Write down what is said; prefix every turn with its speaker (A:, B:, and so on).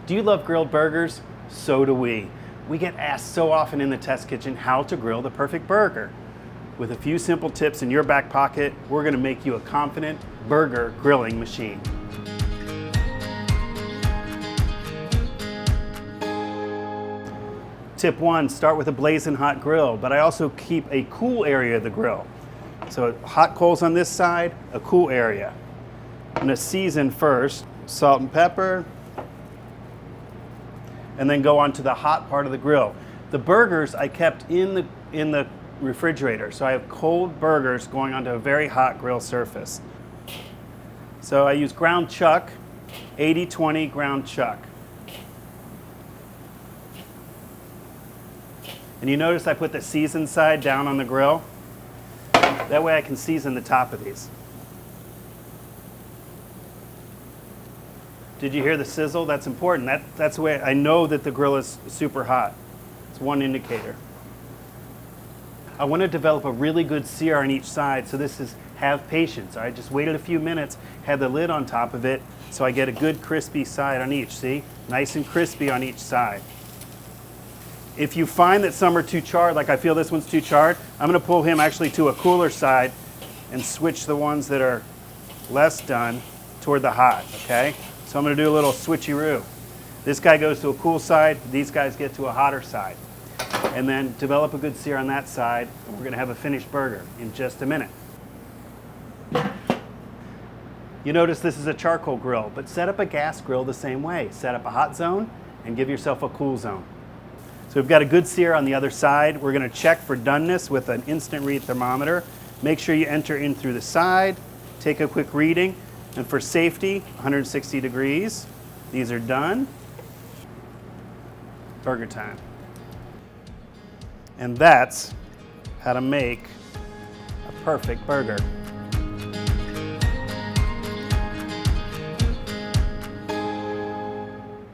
A: Do you love grilled burgers? So do we. We get asked so often in the test kitchen how to grill the perfect burger. With a few simple tips in your back pocket, we're going to make you a confident burger grilling machine. Tip 1, start with a blazing hot grill, but I also keep a cool area of the grill. So hot coals on this side, a cool area. I'm going to season first, salt and pepper, and then go on to the hot part of the grill. The burgers I kept in the refrigerator, so I have cold burgers going onto a very hot grill surface. So I use ground chuck, 80-20 ground chuck. And you notice I put the seasoned side down on the grill. That way I can season the top of these. Did you hear the sizzle? That's important. That's the way I know that the grill is super hot. It's one indicator. I want to develop a really good sear on each side, so this is have patience. I just waited a few minutes, had the lid on top of it, so I get a good crispy side on each. See? Nice and crispy on each side. If you find that some are too charred, like I feel this one's too charred, I'm going to pull him actually to a cooler side and switch the ones that are less done toward the hot, okay? So I'm going to do a little switcheroo. This guy goes to a cool side, these guys get to a hotter side. And then develop a good sear on that side, and we're going to have a finished burger in just a minute. You notice this is a charcoal grill, but set up a gas grill the same way. Set up a hot zone and give yourself a cool zone. So we've got a good sear on the other side. We're going to check for doneness with an instant read thermometer. Make sure you enter in through the side, take a quick reading, and for safety, 160 degrees. These are done. Burger time. And that's how to make a perfect burger.